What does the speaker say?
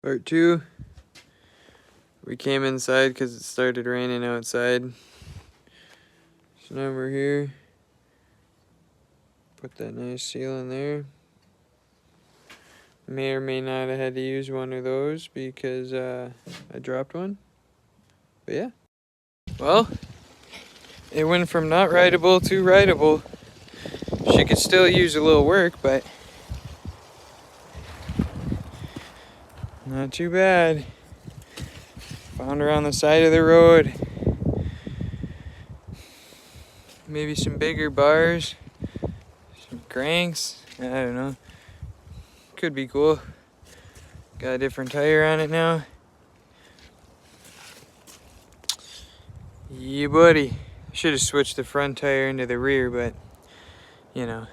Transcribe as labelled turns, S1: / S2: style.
S1: Part 2. We came inside because it started raining outside. So now we're here. Put that nice seal in there. May or may not have had to use one of those because I dropped one. But yeah. Well, it went from not rideable to rideable. She could still use a little work, but not too bad. Found her on the side of the road. Maybe some bigger bars, some cranks, I don't know. Could be cool. Got a different tire on it now. Yeah, buddy. Should have switched the front tire into the rear, but you know.